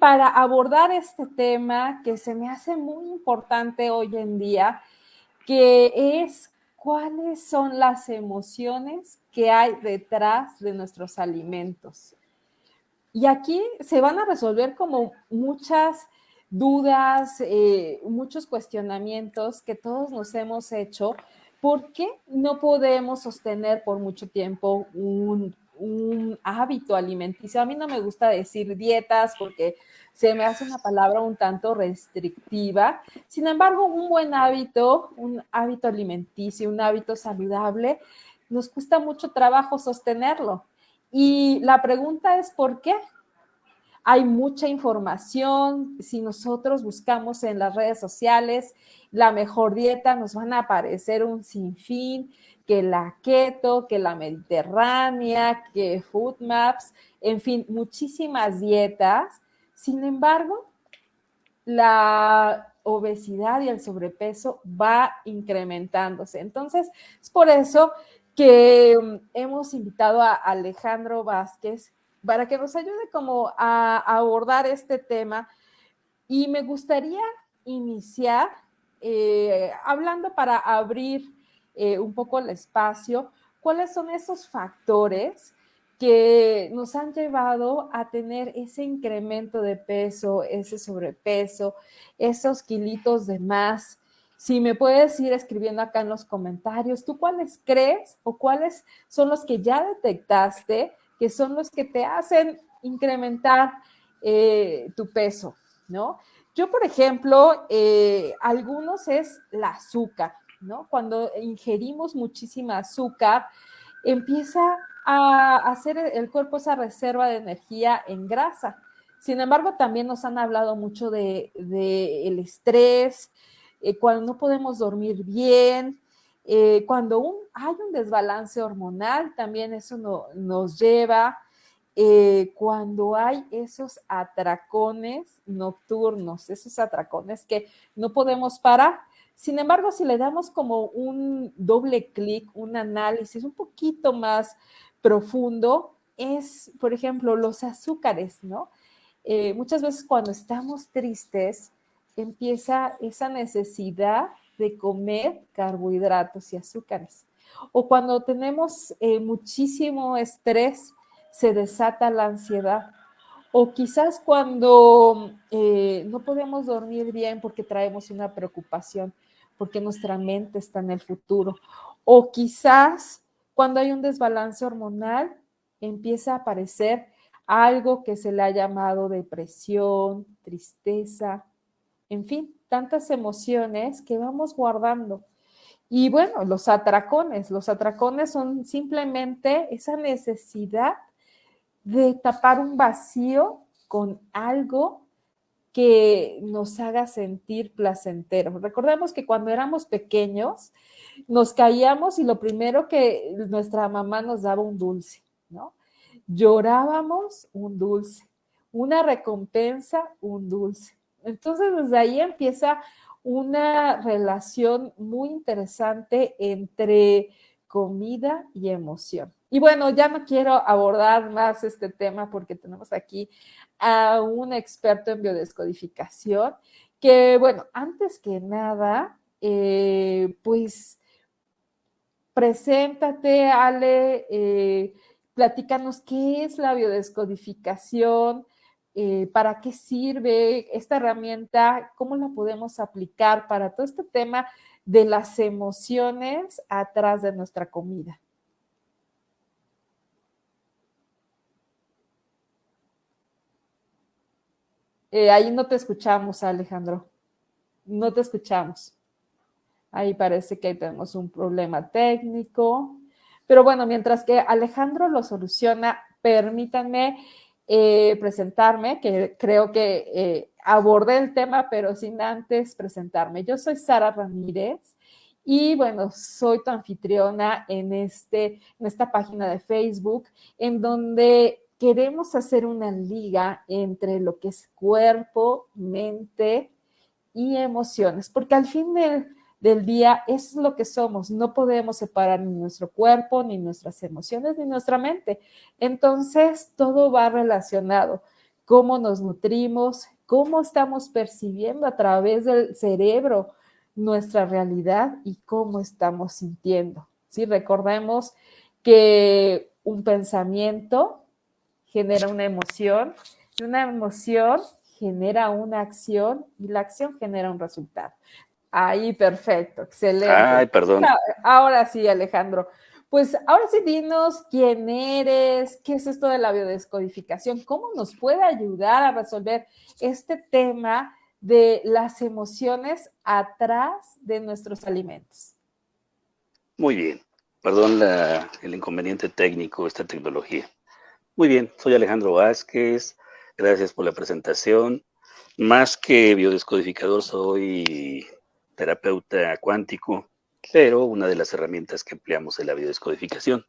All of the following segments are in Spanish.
para abordar este tema que se me hace muy importante hoy en día, que es cuáles son las emociones que hay detrás de nuestros alimentos. Y aquí se van a resolver como muchas dudas, muchos cuestionamientos que todos nos hemos hecho. ¿Por qué no podemos sostener por mucho tiempo un hábito alimenticio? A mí no me gusta decir dietas porque se me hace una palabra un tanto restrictiva. Sin embargo, un hábito alimenticio, un hábito saludable, nos cuesta mucho trabajo sostenerlo. Y la pregunta es, ¿por qué? Hay mucha información. Si nosotros buscamos en las redes sociales la mejor dieta, nos van a aparecer un sinfín, que la keto, que la mediterránea, que food maps, en fin, muchísimas dietas. Sin embargo, la obesidad y el sobrepeso va incrementándose. Entonces, es por eso que hemos invitado a Alejandro Vázquez para que nos ayude como a abordar este tema. Y me gustaría iniciar hablando para abrir un poco el espacio, cuáles son esos factores que nos han llevado a tener ese incremento de peso, ese sobrepeso, esos kilitos de más. Si me puedes ir escribiendo acá en los comentarios, ¿tú cuáles crees o cuáles son los que ya detectaste que son los que te hacen incrementar tu peso, ¿no? Yo, por ejemplo, algunos es el azúcar, ¿no? Cuando ingerimos muchísima azúcar, empieza a hacer el cuerpo esa reserva de energía en grasa. Sin embargo, también nos han hablado mucho de el estrés, cuando no podemos dormir bien, cuando hay un desbalance hormonal, también eso nos lleva, cuando hay esos atracones nocturnos, esos atracones que no podemos parar. Sin embargo, si le damos como un doble clic, un análisis un poquito más profundo, es, por ejemplo, los azúcares, ¿no? Muchas veces cuando estamos tristes, empieza esa necesidad de comer carbohidratos y azúcares. O cuando tenemos muchísimo estrés, se desata la ansiedad. O quizás cuando no podemos dormir bien porque traemos una preocupación, porque nuestra mente está en el futuro. O quizás cuando hay un desbalance hormonal, empieza a aparecer algo que se le ha llamado depresión, tristeza, en fin, tantas emociones que vamos guardando. Y bueno, los atracones son simplemente esa necesidad de tapar un vacío con algo que nos haga sentir placentero. Recordemos que cuando éramos pequeños nos caíamos y lo primero que nuestra mamá nos daba un dulce, ¿no? Llorábamos un dulce, una recompensa, un dulce. Entonces desde ahí empieza una relación muy interesante entre comida y emoción. Y bueno, ya no quiero abordar más este tema porque tenemos aquí a un experto en biodescodificación que, bueno, antes que nada, pues preséntate, Ale, platícanos qué es la biodescodificación, para qué sirve esta herramienta, cómo la podemos aplicar para todo este tema de las emociones atrás de nuestra comida. Ahí no te escuchamos, Alejandro. No te escuchamos. Ahí parece que ahí tenemos un problema técnico. Pero bueno, mientras que Alejandro lo soluciona, permítanme presentarme, que creo que abordé el tema, pero sin antes presentarme. Yo soy Sara Ramírez y bueno, soy tu anfitriona en esta página de Facebook, en donde queremos hacer una liga entre lo que es cuerpo, mente y emociones, porque al fin del día es lo que somos, no podemos separar ni nuestro cuerpo, ni nuestras emociones, ni nuestra mente. Entonces, todo va relacionado. cómo nos nutrimos, cómo estamos percibiendo a través del cerebro nuestra realidad y cómo estamos sintiendo. ¿Sí? Recordemos que un pensamiento genera una emoción y una emoción genera una acción y la acción genera un resultado. Ahí, perfecto, excelente. Ay, perdón. Ahora sí, Alejandro. Pues ahora sí, dinos quién eres, qué es esto de la biodescodificación, cómo nos puede ayudar a resolver este tema de las emociones atrás de nuestros alimentos. Muy bien. Perdón el inconveniente técnico, esta tecnología. Muy bien, soy Alejandro Vázquez. Gracias por la presentación. Más que biodescodificador, soy terapeuta cuántico, pero una de las herramientas que empleamos es la biodescodificación.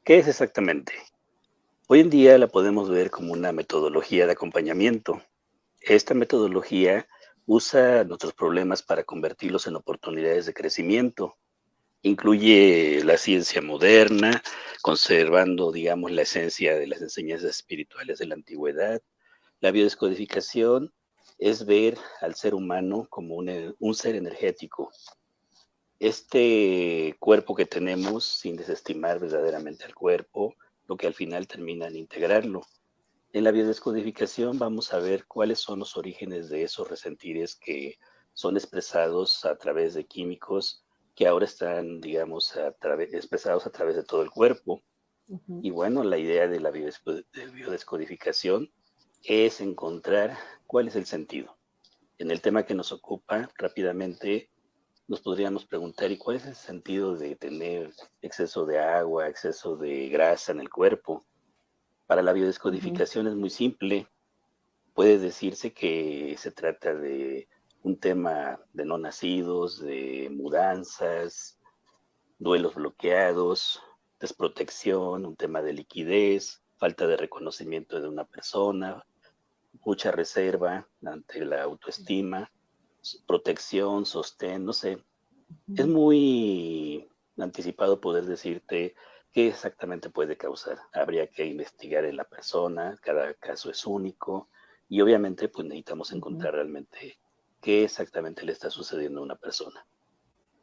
¿Qué es exactamente? Hoy en día la podemos ver como una metodología de acompañamiento. Esta metodología usa nuestros problemas para convertirlos en oportunidades de crecimiento. Incluye la ciencia moderna, conservando, digamos, la esencia de las enseñanzas espirituales de la antigüedad. La biodescodificación es ver al ser humano como un ser energético. Este cuerpo que tenemos, sin desestimar verdaderamente al cuerpo, lo que al final termina en integrarlo. En la biodescodificación vamos a ver cuáles son los orígenes de esos resentires que son expresados a través de químicos que ahora están, digamos, expresados a través de todo el cuerpo. Uh-huh. Y bueno, la idea de la biodescodificación es encontrar cuál es el sentido. En el tema que nos ocupa, rápidamente nos podríamos preguntar, ¿y cuál es el sentido de tener exceso de agua, exceso de grasa en el cuerpo? Para la Uh-huh. biodescodificación es muy simple. Puede decirse que se trata de un tema de no nacidos, de mudanzas, duelos bloqueados, desprotección, un tema de liquidez, falta de reconocimiento de una persona, mucha reserva ante la autoestima, protección, sostén, no sé. Es muy anticipado poder decirte qué exactamente puede causar. Habría que investigar en la persona, cada caso es único y obviamente pues necesitamos Uh-huh. encontrar realmente qué exactamente le está sucediendo a una persona.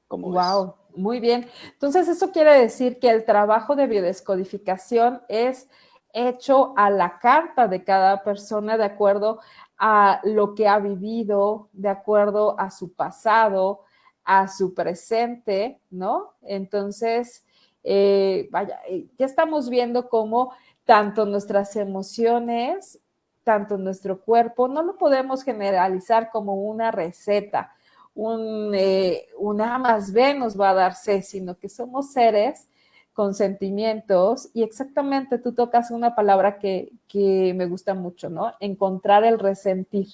¿Cómo ves? Wow, muy bien. Entonces, eso quiere decir que el trabajo de biodescodificación es hecho a la carta de cada persona de acuerdo a lo que ha vivido, de acuerdo a su pasado, a su presente, ¿no? Entonces, ya estamos viendo cómo tanto nuestras emociones, tanto nuestro cuerpo, no lo podemos generalizar como una receta un A más B nos va a dar C, sino que somos seres con sentimientos y exactamente tú tocas una palabra que me gusta mucho, ¿no? Encontrar el resentir.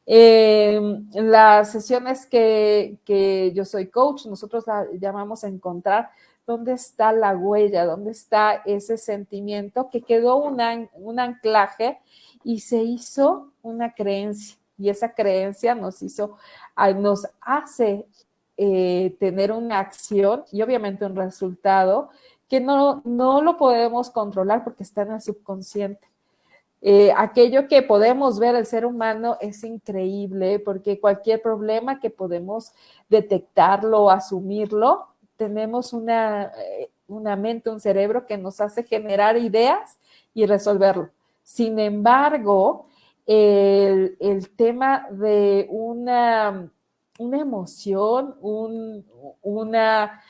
Las sesiones que yo soy coach, nosotros la llamamos encontrar dónde está la huella, dónde está ese sentimiento que quedó un anclaje y se hizo una creencia. Y esa creencia nos hace tener una acción y obviamente un resultado que no lo podemos controlar porque está en el subconsciente. Aquello que podemos ver el ser humano es increíble porque cualquier problema que podemos detectarlo, asumirlo, tenemos una mente, un cerebro que nos hace generar ideas y resolverlo. Sin embargo, el tema de una emoción, una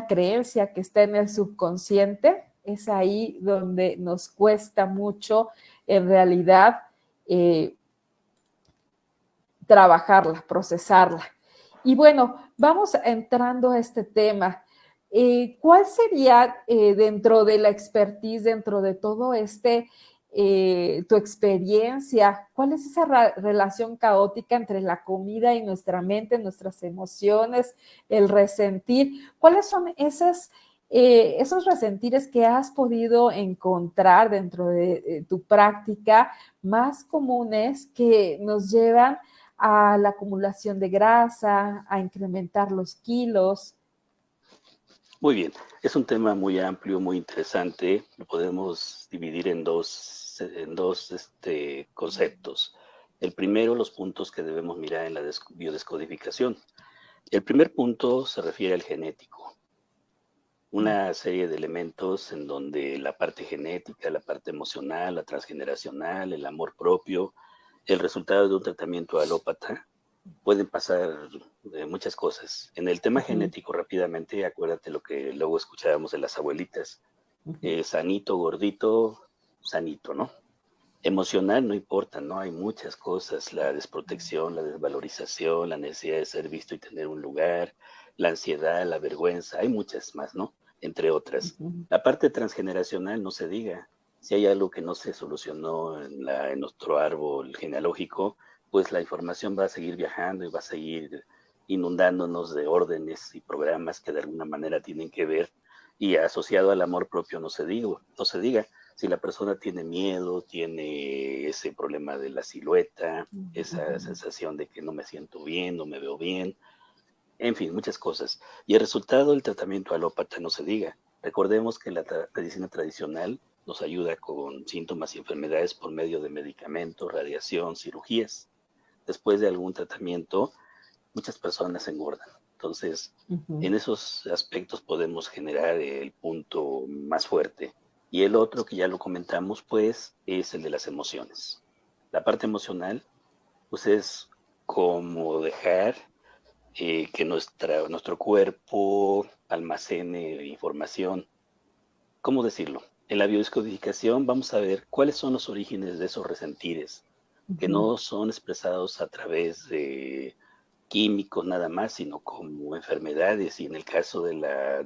creencia que está en el subconsciente, es ahí donde nos cuesta mucho en realidad trabajarla, procesarla. Y bueno, vamos entrando a este tema. ¿Cuál sería dentro de la expertise, dentro de todo tu experiencia, cuál es esa relación caótica entre la comida y nuestra mente, nuestras emociones, el resentir? ¿Cuáles son esos resentires que has podido encontrar dentro de tu práctica más comunes que nos llevan a la acumulación de grasa, a incrementar los kilos? Muy bien, es un tema muy amplio, muy interesante. Lo podemos dividir en dos conceptos. El primero, los puntos que debemos mirar en la biodescodificación. El primer punto se refiere al genético, una serie de elementos en donde la parte genética, la parte emocional, la transgeneracional, el amor propio, el resultado de un tratamiento alópata, pueden pasar muchas cosas. En el tema genético, rápidamente, acuérdate lo que luego escuchábamos de las abuelitas, sanito, gordito, sanito, ¿no? Emocional no importa, ¿no? Hay muchas cosas, la desprotección, la desvalorización, la necesidad de ser visto y tener un lugar, la ansiedad, la vergüenza, hay muchas más, ¿no? Entre otras. La parte transgeneracional no se diga. Si hay algo que no se solucionó en nuestro árbol genealógico, pues la información va a seguir viajando y va a seguir inundándonos de órdenes y programas que de alguna manera tienen que ver, y asociado al amor propio no se diga. Si la persona tiene miedo, tiene ese problema de la silueta, esa sensación de que no me siento bien, no me veo bien, en fin, muchas cosas. Y el resultado del tratamiento alópata no se diga. Recordemos que la medicina tradicional nos ayuda con síntomas y enfermedades por medio de medicamentos, radiación, cirugías. Después de algún tratamiento, muchas personas engordan. Entonces, en esos aspectos podemos generar el punto más fuerte. Y el otro, que ya lo comentamos, pues, es el de las emociones. La parte emocional, pues, es como dejar que nuestro cuerpo almacene información. ¿Cómo decirlo? En la biodescodificación vamos a ver cuáles son los orígenes de esos resentires, que no son expresados a través de químicos nada más, sino como enfermedades. Y en el caso del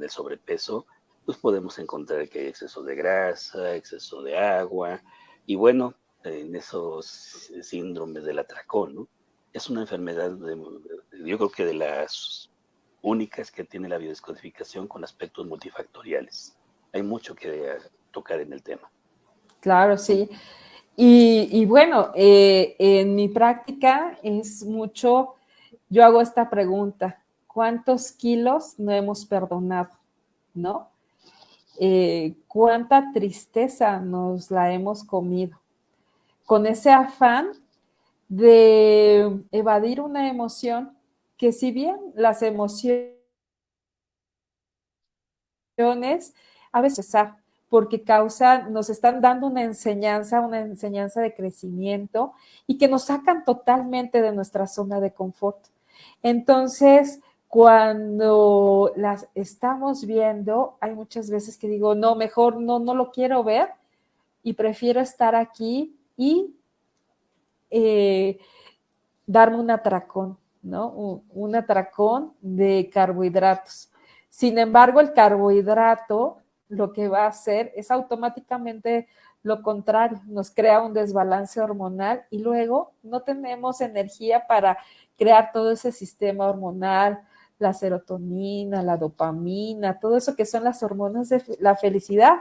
sobrepeso, pues podemos encontrar que hay exceso de grasa, exceso de agua, y bueno, en esos síndromes del atracón, ¿no? Es una enfermedad, yo creo que de las únicas que tiene la biodescodificación con aspectos multifactoriales. Hay mucho que tocar en el tema. Claro, sí. Y bueno, en mi práctica es mucho, yo hago esta pregunta, ¿cuántos kilos no hemos perdonado? ¿No? ¿Cuánta tristeza nos la hemos comido? Con ese afán de evadir una emoción que, si bien las emociones a veces porque nos están dando una enseñanza de crecimiento y que nos sacan totalmente de nuestra zona de confort. Entonces, cuando las estamos viendo, hay muchas veces que digo, no, mejor no lo quiero ver y prefiero estar aquí y darme un atracón, ¿no? Un atracón de carbohidratos. Sin embargo, el carbohidrato lo que va a hacer es automáticamente lo contrario, nos crea un desbalance hormonal y luego no tenemos energía para crear todo ese sistema hormonal, la serotonina, la dopamina, todo eso que son las hormonas de la felicidad,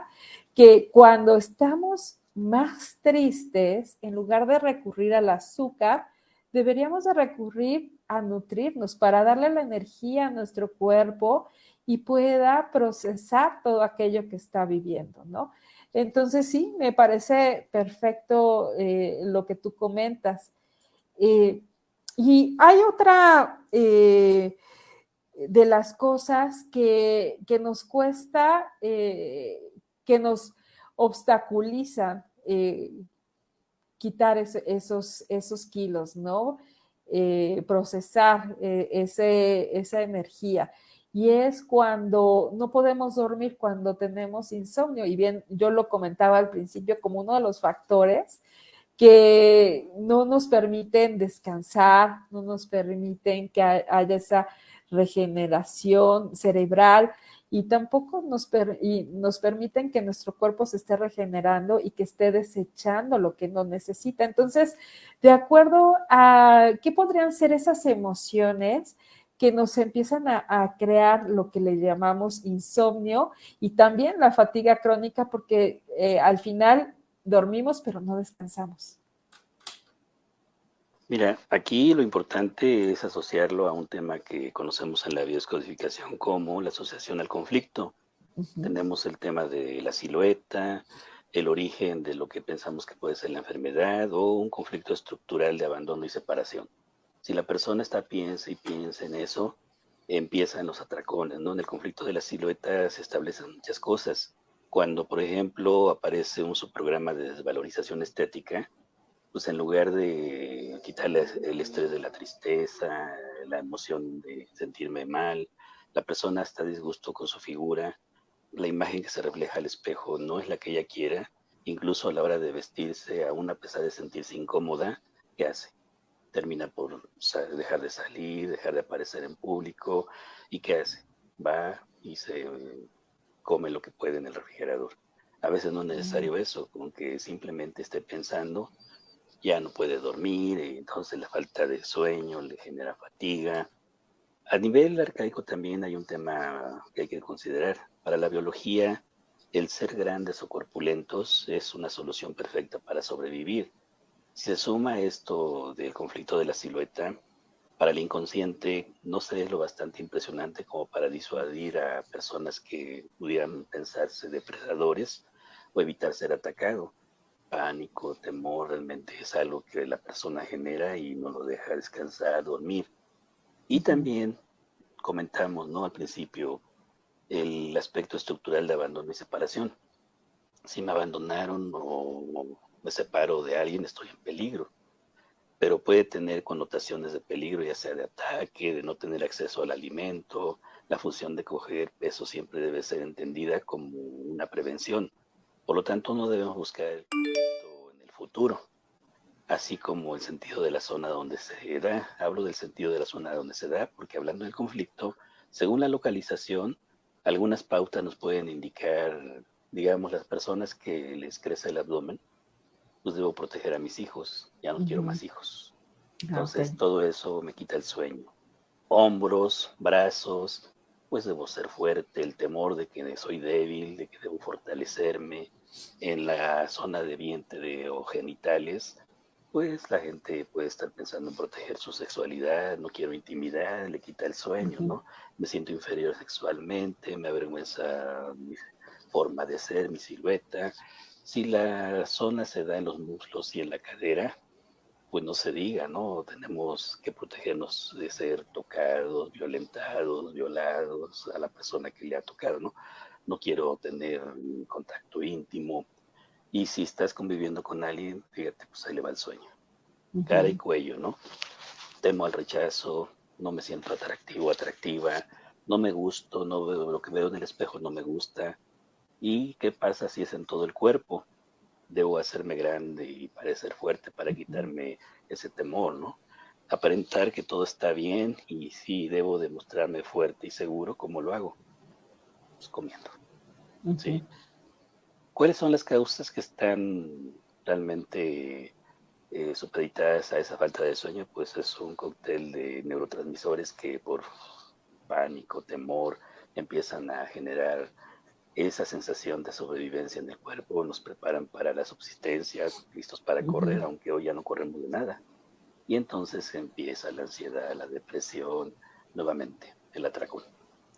que cuando estamos más tristes, en lugar de recurrir al azúcar, deberíamos de recurrir a nutrirnos para darle la energía a nuestro cuerpo y pueda procesar todo aquello que está viviendo, ¿no? Entonces, sí, me parece perfecto lo que tú comentas. Y hay otra de las cosas que nos cuesta, que nos obstaculizan quitar esos kilos, ¿no? Procesar esa energía. Y es cuando no podemos dormir, cuando tenemos insomnio. Y bien, yo lo comentaba al principio como uno de los factores que no nos permiten descansar, no nos permiten que haya esa regeneración cerebral y tampoco nos permiten que nuestro cuerpo se esté regenerando y que esté desechando lo que no necesita. Entonces, de acuerdo a qué podrían ser esas emociones que nos empiezan a crear lo que le llamamos insomnio y también la fatiga crónica, porque al final dormimos pero no descansamos. Mira, aquí lo importante es asociarlo a un tema que conocemos en la biodescodificación como la asociación al conflicto. Ujú. Tenemos el tema de la silueta, el origen de lo que pensamos que puede ser la enfermedad o un conflicto estructural de abandono y separación. Si la persona está piensa y piensa en eso, empiezan los atracones, ¿no? En el conflicto de la silueta se establecen muchas cosas. Cuando, por ejemplo, aparece un subprograma de desvalorización estética, pues en lugar de quitarle el estrés de la tristeza, la emoción de sentirme mal, la persona está a disgusto con su figura, la imagen que se refleja al espejo no es la que ella quiera, incluso a la hora de vestirse, aún a pesar de sentirse incómoda, ¿qué hace? Termina por dejar de salir, dejar de aparecer en público, ¿y qué hace? Va y se come lo que puede en el refrigerador. A veces no es necesario eso, con que simplemente esté pensando, ya no puede dormir, y entonces la falta de sueño le genera fatiga. A nivel arcaico también hay un tema que hay que considerar. Para la biología, el ser grandes o corpulentos es una solución perfecta para sobrevivir. Si se suma esto del conflicto de la silueta, para el inconsciente no se es lo bastante impresionante como para disuadir a personas que pudieran pensarse depredadores o evitar ser atacado. Pánico, temor, realmente es algo que la persona genera y no lo deja descansar, dormir. Y Ujú. también comentamos, ¿no? Al principio, el aspecto estructural de abandono y separación. Si me abandonaron o me separo de alguien, estoy en peligro, pero puede tener connotaciones de peligro, ya sea de ataque, de no tener acceso al alimento. La función de coger peso siempre debe ser entendida como una prevención. Por lo tanto, no debemos buscar el conflicto en el futuro, así como el sentido de la zona donde se da. Hablo del sentido de la zona donde se da, porque hablando del conflicto, según la localización, algunas pautas nos pueden indicar, digamos, las personas que les crece el abdomen, pues debo proteger a mis hijos, ya no quiero Ujú. más hijos. Ah, ok. Entonces, todo eso me quita el sueño. Hombros, brazos, pues debo ser fuerte, el temor de que soy débil, de que debo fortalecerme. En la zona de vientre o genitales, pues la gente puede estar pensando en proteger su sexualidad, no quiero intimidad, le quita el sueño, Ujú. ¿no? Me siento inferior sexualmente, me avergüenza mi forma de ser, mi silueta. Si la zona se da en los muslos y en la cadera, pues no se diga, ¿no? Tenemos que protegernos de ser tocados, violentados, violados a la persona que le ha tocado, ¿no? No quiero tener un contacto íntimo. Y si estás conviviendo con alguien, fíjate, pues ahí le va el sueño. Cara y Ujú. cuello, ¿no? Temo al rechazo, no me siento atractivo, atractiva, no me gusto, no veo lo que veo en el espejo, no me gusta. ¿Y qué pasa si es en todo el cuerpo? Debo hacerme grande y parecer fuerte para Ujú. quitarme ese temor, ¿no? Aparentar que todo está bien y sí, debo demostrarme fuerte y seguro. ¿Cómo lo hago? Pues comiendo, Ujú. ¿sí? ¿Cuáles son las causas que están realmente supeditadas a esa falta de sueño? Pues es un cóctel de neurotransmisores que por pánico, temor, empiezan a generar esa sensación de sobrevivencia en el cuerpo, nos preparan para la subsistencia, listos para correr, Ujú. aunque hoy ya no corremos de nada. Y entonces empieza la ansiedad, la depresión, nuevamente el atracón,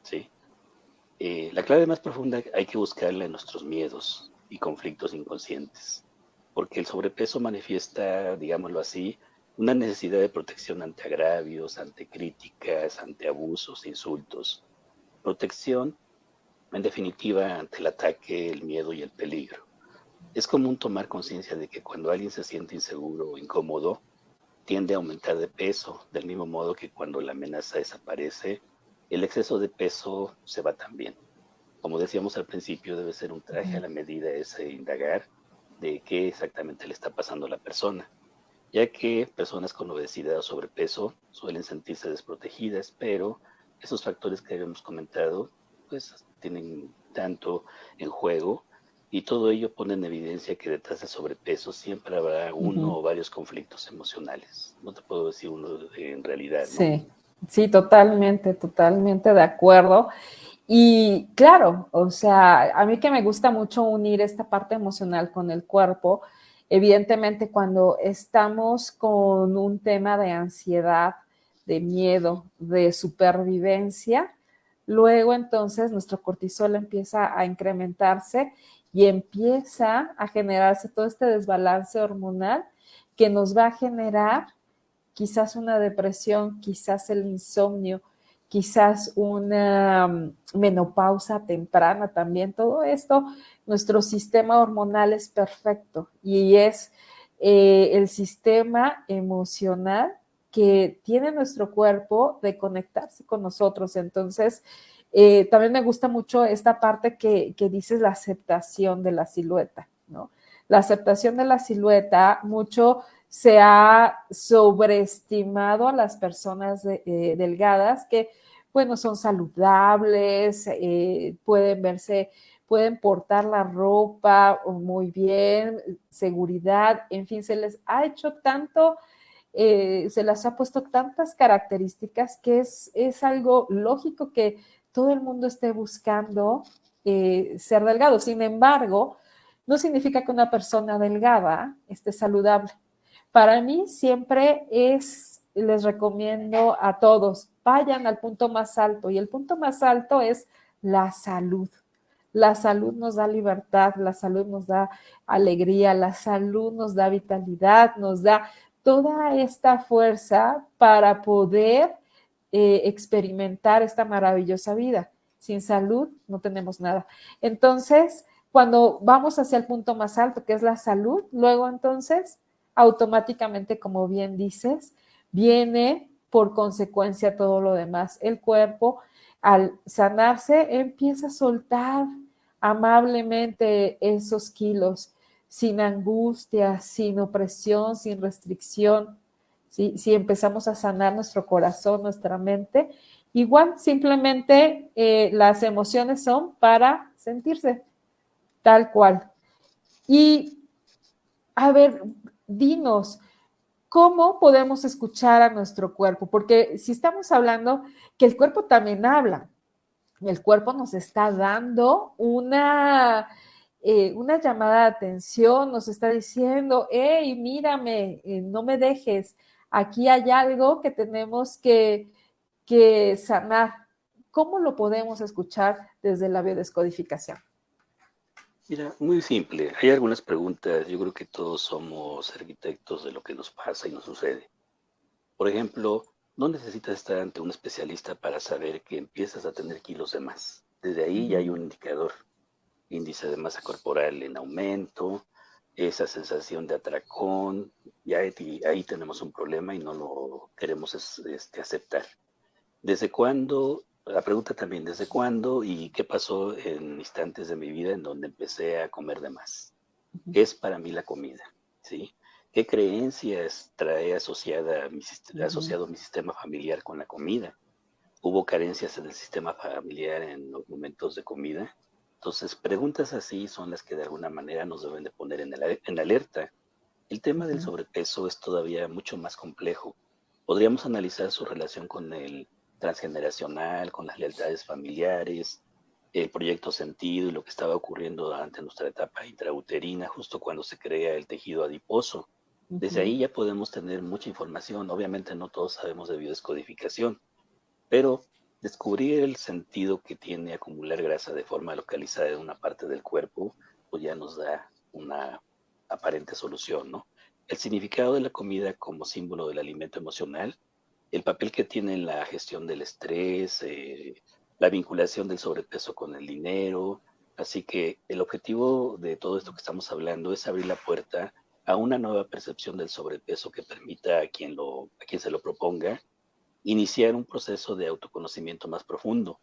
¿sí? La clave más profunda hay que buscarla en nuestros miedos y conflictos inconscientes, porque el sobrepeso manifiesta, digámoslo así, una necesidad de protección ante agravios, ante críticas, ante abusos, insultos. Protección, en definitiva, ante el ataque, el miedo y el peligro. Es común tomar conciencia de que cuando alguien se siente inseguro o incómodo, tiende a aumentar de peso, del mismo modo que cuando la amenaza desaparece, el exceso de peso se va también. Como decíamos al principio, debe ser un traje a Ujú. la medida ese indagar de qué exactamente le está pasando a la persona, ya que personas con obesidad o sobrepeso suelen sentirse desprotegidas, pero esos factores que habíamos comentado, pues tienen tanto en juego y todo ello pone en evidencia que detrás del sobrepeso siempre habrá uno Ujú. o varios conflictos emocionales. No te puedo decir uno en realidad, ¿no? Sí, sí, totalmente, totalmente de acuerdo. Y claro, o sea, a mí que me gusta mucho unir esta parte emocional con el cuerpo, Evidentemente, cuando estamos con un tema de ansiedad, de miedo, de supervivencia, luego entonces nuestro cortisol empieza a incrementarse y empieza a generarse todo este desbalance hormonal que nos va a generar quizás una depresión, quizás el insomnio, quizás una menopausa temprana también. Todo esto, nuestro sistema hormonal es perfecto y es el sistema emocional que tiene nuestro cuerpo de conectarse con nosotros. Entonces, también me gusta mucho esta parte que dices, la aceptación de la silueta, ¿no? La aceptación de la silueta, mucho se ha sobreestimado a las personas delgadas que, bueno, son saludables, pueden verse, pueden portar la ropa muy bien, seguridad, en fin, se les ha hecho tanto, se les ha puesto tantas características que es algo lógico que todo el mundo esté buscando ser delgado. Sin embargo, no significa que una persona delgada esté saludable. Para mí siempre les recomiendo a todos, vayan al punto más alto y el punto más alto es la salud. La salud nos da libertad, la salud nos da alegría, la salud nos da vitalidad, nos da toda esta fuerza para poder experimentar esta maravillosa vida. Sin salud no tenemos nada. Entonces, cuando vamos hacia el punto más alto, que es la salud, luego entonces automáticamente, como bien dices, viene por consecuencia todo lo demás. El cuerpo, al sanarse, empieza a soltar amablemente esos kilos, sin angustia, sin opresión, sin restricción. ¿Sí? Si empezamos a sanar nuestro corazón, nuestra mente, igual simplemente las emociones son para sentirse tal cual. Y a ver, dinos, ¿cómo podemos escuchar a nuestro cuerpo? Porque si estamos hablando que el cuerpo también habla, el cuerpo nos está dando una llamada de atención, nos está diciendo, hey, mírame, no me dejes, aquí hay algo que tenemos que sanar. ¿Cómo lo podemos escuchar desde la biodescodificación? Mira, muy simple. Hay algunas preguntas. Yo creo que todos somos arquitectos de lo que nos pasa y nos sucede. Por ejemplo, no necesitas estar ante un especialista para saber que empiezas a tener kilos de más. Desde ahí ya hay un indicador, índice de masa corporal en aumento, esa sensación de atracón, ya ahí tenemos un problema y no lo queremos aceptar. ¿Desde cuándo? La pregunta también, ¿desde cuándo y qué pasó en instantes de mi vida en donde empecé a comer de más? ¿Qué es para mí la comida? ¿Sí? ¿Qué creencias trae asociado mi sistema familiar con la comida? ¿Hubo carencias en el sistema familiar en los momentos de comida? Entonces, preguntas así son las que de alguna manera nos deben de poner en alerta. El tema del sobrepeso es todavía mucho más complejo. Podríamos analizar su relación con el transgeneracional, con las lealtades familiares, el proyecto Sentido y lo que estaba ocurriendo durante nuestra etapa intrauterina, justo cuando se crea el tejido adiposo. Desde ahí ya podemos tener mucha información. Obviamente no todos sabemos de biodescodificación, pero descubrir el sentido que tiene acumular grasa de forma localizada en una parte del cuerpo, pues ya nos da una aparente solución, ¿no? El significado de la comida como símbolo del alimento emocional, el papel que tiene en la gestión del estrés, la vinculación del sobrepeso con el dinero. Así que el objetivo de todo esto que estamos hablando es abrir la puerta a una nueva percepción del sobrepeso que permita a quien se lo proponga iniciar un proceso de autoconocimiento más profundo.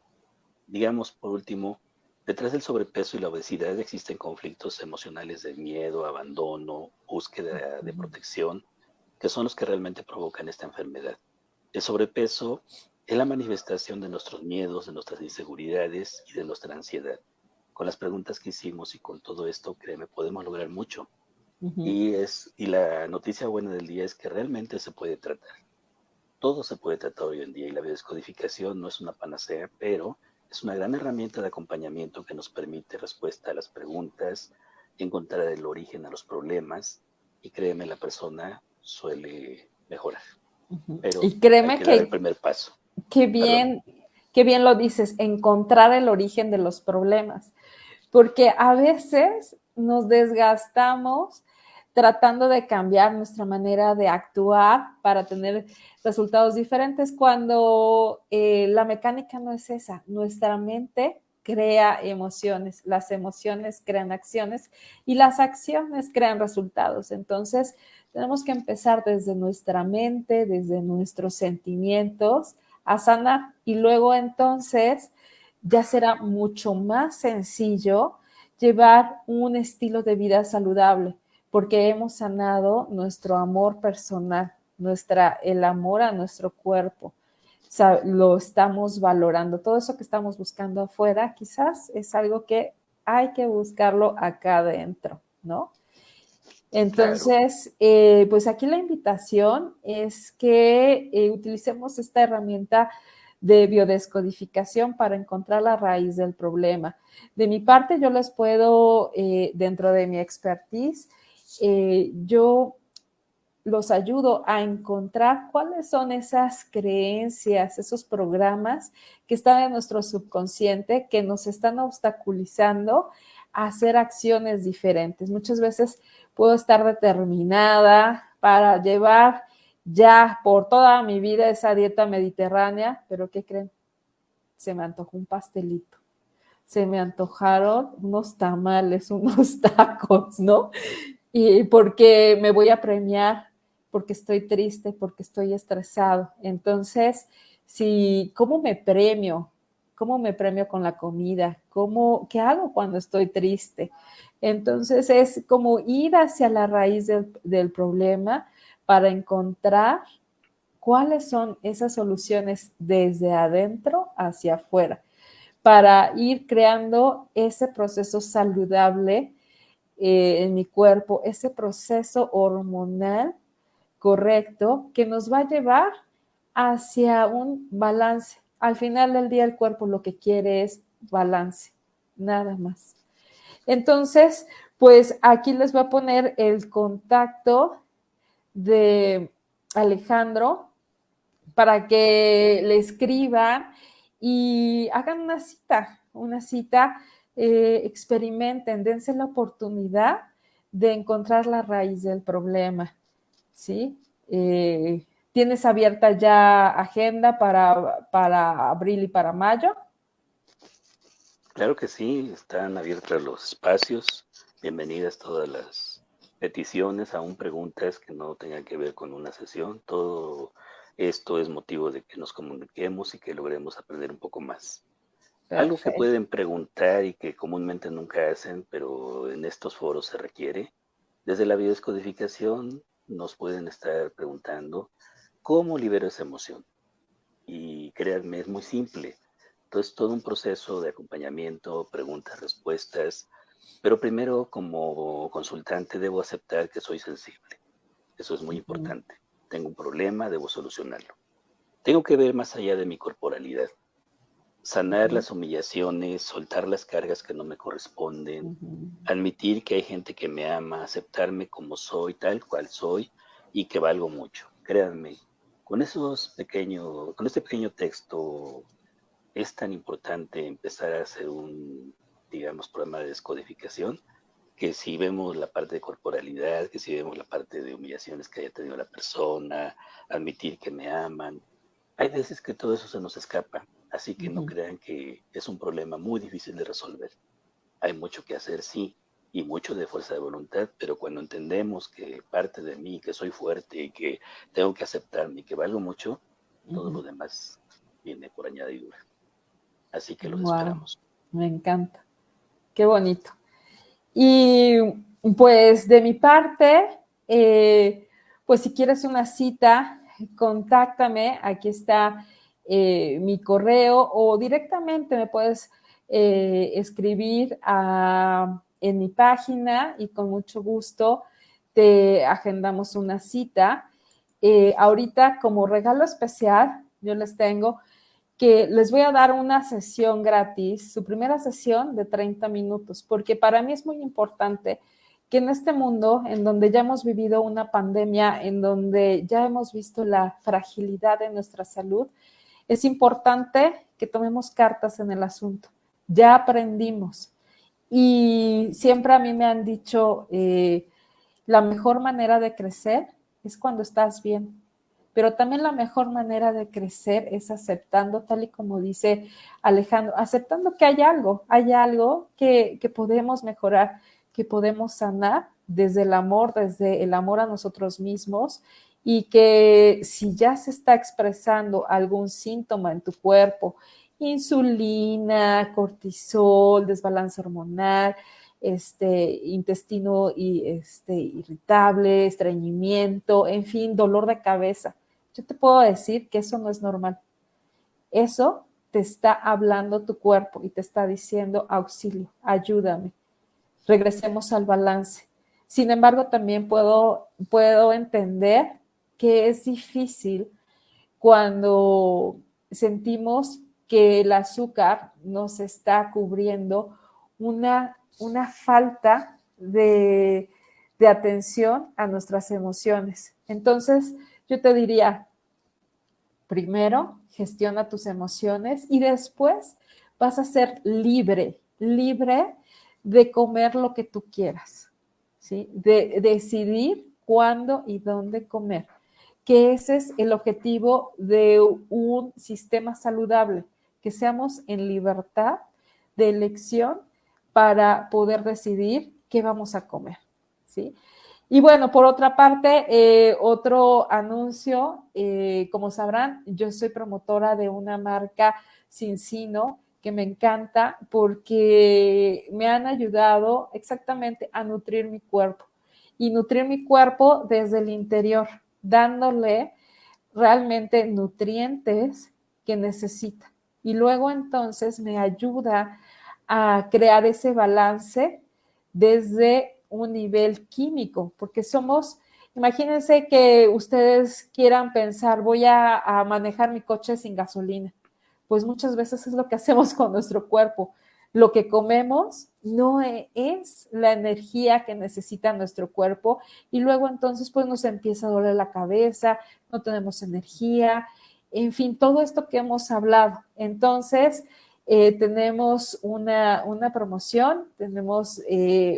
Digamos, por último, detrás del sobrepeso y la obesidad existen conflictos emocionales de miedo, abandono, búsqueda de protección, que son los que realmente provocan esta enfermedad. El sobrepeso es la manifestación de nuestros miedos, de nuestras inseguridades y de nuestra ansiedad. Con las preguntas que hicimos y con todo esto, créeme, podemos lograr mucho. Y la noticia buena del día es que realmente se puede tratar. Todo se puede tratar hoy en día y la biodescodificación no es una panacea, pero es una gran herramienta de acompañamiento que nos permite respuesta a las preguntas, encontrar el origen a los problemas y créeme, la persona suele mejorar. Pero Y hay créeme que dar el primer paso. qué Perdón. qué bien lo dices, encontrar el origen de los problemas, porque a veces nos desgastamos tratando de cambiar nuestra manera de actuar para tener resultados diferentes cuando la mecánica no es esa. Nuestra mente crea emociones, las emociones crean acciones y las acciones crean resultados. Entonces, tenemos que empezar desde nuestra mente, desde nuestros sentimientos, a sanar y luego entonces ya será mucho más sencillo llevar un estilo de vida saludable porque hemos sanado nuestro amor personal, el amor a nuestro cuerpo. Lo estamos valorando. Todo eso que estamos buscando afuera quizás es algo que hay que buscarlo acá adentro, ¿no? Claro. Entonces, pues aquí la invitación es que utilicemos esta herramienta de biodescodificación para encontrar la raíz del problema. De mi parte, yo les puedo, dentro de mi expertise, yo los ayudo a encontrar cuáles son esas creencias, esos programas que están en nuestro subconsciente que nos están obstaculizando a hacer acciones diferentes. Muchas veces puedo estar determinada para llevar ya por toda mi vida esa dieta mediterránea, pero ¿qué creen? Se me antojó un pastelito, se me antojaron unos tamales, unos tacos, ¿no? Y porque me voy a premiar, porque estoy triste, porque estoy estresado. Entonces, si, ¿cómo me premio? ¿Cómo me premio con la comida? ¿Qué hago cuando estoy triste? Entonces, es como ir hacia la raíz del problema para encontrar cuáles son esas soluciones desde adentro hacia afuera, para ir creando ese proceso saludable en mi cuerpo, ese proceso hormonal correcto que nos va a llevar hacia un balance. Al final del día el cuerpo lo que quiere es balance, nada más. Entonces, pues aquí les voy a poner el contacto de Alejandro para que le escriban y hagan una cita, experimenten, dense la oportunidad de encontrar la raíz del problema, ¿sí? ¿Tienes abierta ya agenda para abril y para mayo? Claro que sí, están abiertos los espacios. Bienvenidas todas las peticiones, aún preguntas que no tengan que ver con una sesión. Todo esto es motivo de que nos comuniquemos y que logremos aprender un poco más. Algo que Perfecto. pueden preguntar y que comúnmente nunca hacen, pero en estos foros se requiere, desde la biodescodificación nos pueden estar preguntando cómo libero esa emoción. Y créanme, es muy simple. Entonces, todo un proceso de acompañamiento, preguntas, respuestas, pero primero como consultante debo aceptar que soy sensible. Eso es muy Ujú, importante. Tengo un problema, debo solucionarlo. Tengo que ver más allá de mi corporalidad, sanar ujú, las humillaciones, soltar las cargas que no me corresponden, ujú. admitir que hay gente que me ama, aceptarme como soy, tal cual soy y que valgo mucho. Créanme, con este pequeño texto es tan importante empezar a hacer un, digamos, programa de descodificación, que si vemos la parte de corporalidad, que si vemos la parte de humillaciones que haya tenido la persona, admitir que me aman, hay veces que todo eso se nos escapa, así que no Ujú, crean que es un problema muy difícil de resolver. Hay mucho que hacer, sí, y mucho de fuerza de voluntad, pero cuando entendemos que parte de mí, que soy fuerte y que tengo que aceptarme y que valgo mucho, todo ujú. lo demás viene por añadidura. Así que los Wow, esperamos. me encanta. Qué bonito. Y pues de mi parte, pues si quieres una cita, contáctame. Aquí está mi correo o directamente me puedes escribir en mi página y con mucho gusto te agendamos una cita. Ahorita como regalo especial, yo les tengo que les voy a dar una sesión gratis, su primera sesión de 30 minutos, porque para mí es muy importante que en este mundo, en donde ya hemos vivido una pandemia, en donde ya hemos visto la fragilidad de nuestra salud, es importante que tomemos cartas en el asunto. Ya aprendimos. Y siempre a mí me han dicho, la mejor manera de crecer es cuando estás bien. Pero también la mejor manera de crecer es aceptando, tal y como dice Alejandro, aceptando que hay algo que podemos mejorar, que podemos sanar desde el amor a nosotros mismos, y que si ya se está expresando algún síntoma en tu cuerpo, insulina, cortisol, desbalance hormonal, intestino irritable, estreñimiento, en fin, dolor de cabeza, yo te puedo decir que eso no es normal. Eso te está hablando tu cuerpo y te está diciendo auxilio, ayúdame, regresemos al balance. Sin embargo, también puedo entender que es difícil cuando sentimos que el azúcar nos está cubriendo una falta de atención a nuestras emociones. Entonces, yo te diría, primero, gestiona tus emociones y después vas a ser libre de comer lo que tú quieras, ¿sí? De decidir cuándo y dónde comer, que ese es el objetivo de un sistema saludable, que seamos en libertad de elección para poder decidir qué vamos a comer, ¿sí? Y bueno, por otra parte, otro anuncio, como sabrán, yo soy promotora de una marca Cincino que me encanta porque me han ayudado exactamente a nutrir mi cuerpo y nutrir mi cuerpo desde el interior, dándole realmente nutrientes que necesita. Y luego entonces me ayuda a crear ese balance desde un nivel químico, porque imagínense que ustedes quieran pensar, voy a manejar mi coche sin gasolina. Pues muchas veces es lo que hacemos con nuestro cuerpo. Lo que comemos no es la energía que necesita nuestro cuerpo, y luego entonces pues nos empieza a doler la cabeza, no tenemos energía, en fin, todo esto que hemos hablado. Entonces, tenemos una promoción, tenemos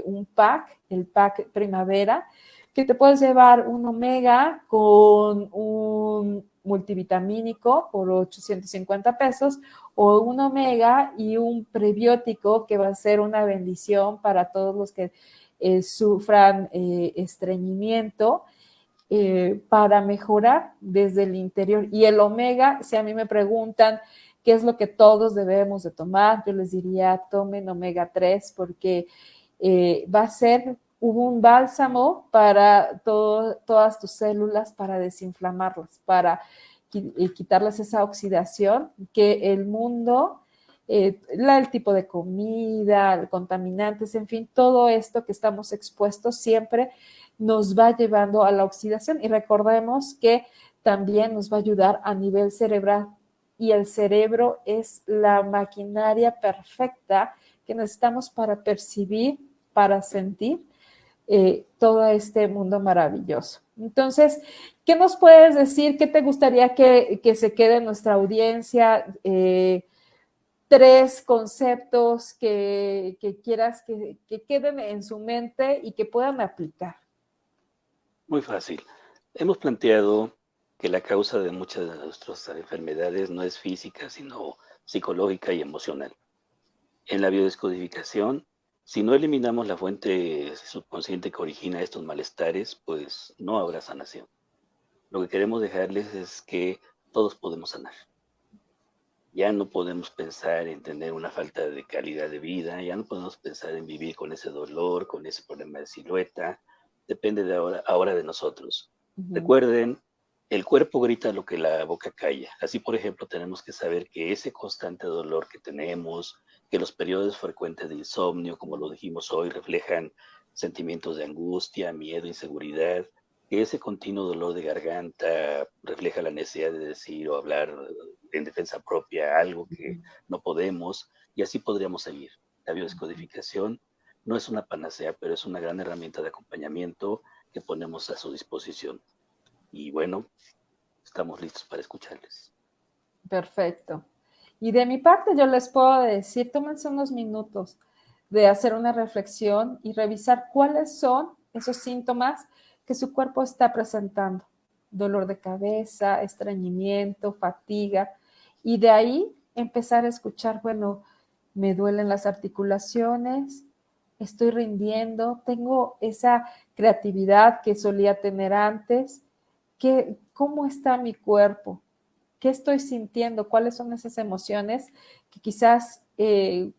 un pack, el pack primavera, que te puedes llevar un omega con un multivitamínico por 850 pesos, o un omega y un prebiótico que va a ser una bendición para todos los que sufran estreñimiento, para mejorar desde el interior. Y el omega, si a mí me preguntan qué es lo que todos debemos de tomar, yo les diría tomen omega 3 porque va a ser un bálsamo para todas tus células, para desinflamarlas, para quitarles esa oxidación que el mundo, el tipo de comida, contaminantes, en fin, todo esto que estamos expuestos siempre nos va llevando a la oxidación. Y recordemos que también nos va a ayudar a nivel cerebral, y el cerebro es la maquinaria perfecta que necesitamos para percibir, para sentir todo este mundo maravilloso. Entonces, ¿qué nos puedes decir? ¿Qué te gustaría que se quede en nuestra audiencia? 3 conceptos que quieras que queden en su mente y que puedan aplicar. Muy fácil. Hemos planteado que la causa de muchas de nuestras enfermedades no es física, sino psicológica y emocional. En la biodescodificación, si no eliminamos la fuente subconsciente que origina estos malestares, pues no habrá sanación. Lo que queremos dejarles es que todos podemos sanar. Ya no podemos pensar en tener una falta de calidad de vida, ya no podemos pensar en vivir con ese dolor, con ese problema de silueta. Depende de ahora de nosotros. Recuerden, el cuerpo grita lo que la boca calla. Así, por ejemplo, tenemos que saber que ese constante dolor que tenemos, que los periodos frecuentes de insomnio, como lo dijimos hoy, reflejan sentimientos de angustia, miedo, inseguridad, que ese continuo dolor de garganta refleja la necesidad de decir o hablar en defensa propia algo que no podemos, y así podríamos seguir. La biodescodificación No es una panacea, pero es una gran herramienta de acompañamiento que ponemos a su disposición. Y bueno, estamos listos para escucharles. Perfecto. Y de mi parte yo les puedo decir, tómense unos minutos de hacer una reflexión y revisar cuáles son esos síntomas que su cuerpo está presentando. Dolor de cabeza, estreñimiento, fatiga. Y de ahí empezar a escuchar, bueno, me duelen las articulaciones, estoy rindiendo, tengo esa creatividad que solía tener antes. ¿Cómo está mi cuerpo? ¿Qué estoy sintiendo? ¿Cuáles son esas emociones que quizás en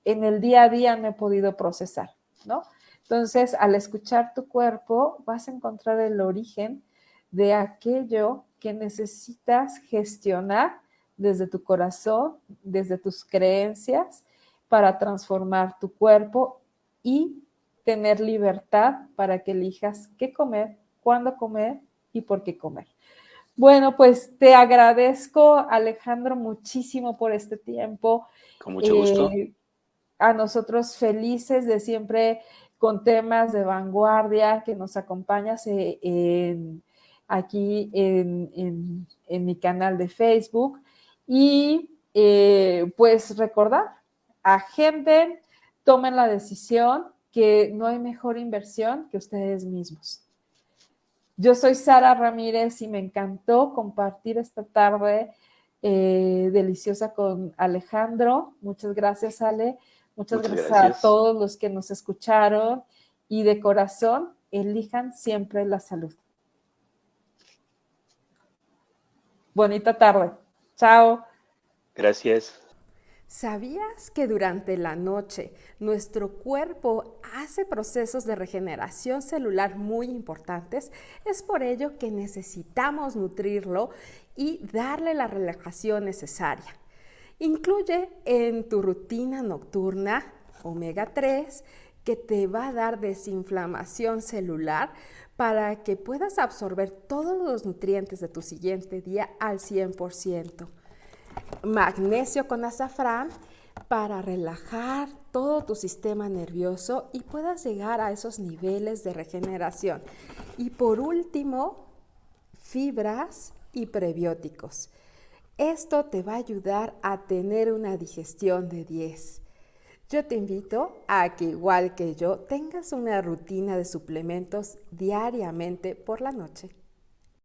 el día a día no he podido procesar, ¿no? Entonces, al escuchar tu cuerpo, vas a encontrar el origen de aquello que necesitas gestionar desde tu corazón, desde tus creencias, para transformar tu cuerpo y tener libertad para que elijas qué comer, cuándo comer y por qué comer. Bueno, pues te agradezco, Alejandro, muchísimo por este tiempo. Con mucho gusto. A nosotros felices de siempre con temas de vanguardia que nos acompañas aquí en mi canal de Facebook. Y pues recordar, agenden, tomen la decisión que no hay mejor inversión que ustedes mismos. Yo soy Sara Ramírez y me encantó compartir esta tarde deliciosa con Alejandro. Muchas gracias, Ale. Muchas gracias a todos los que nos escucharon y de corazón, elijan siempre la salud. Bonita tarde. Chao. Gracias. ¿Sabías que durante la noche nuestro cuerpo hace procesos de regeneración celular muy importantes? Es por ello que necesitamos nutrirlo y darle la relajación necesaria. Incluye en tu rutina nocturna omega 3 que te va a dar desinflamación celular para que puedas absorber todos los nutrientes de tu siguiente día al 100%. Magnesio con azafrán para relajar todo tu sistema nervioso y puedas llegar a esos niveles de regeneración. Y por último, fibras y prebióticos. Esto te va a ayudar a tener una digestión de 10. Yo te invito a que, igual que yo, tengas una rutina de suplementos diariamente por la noche.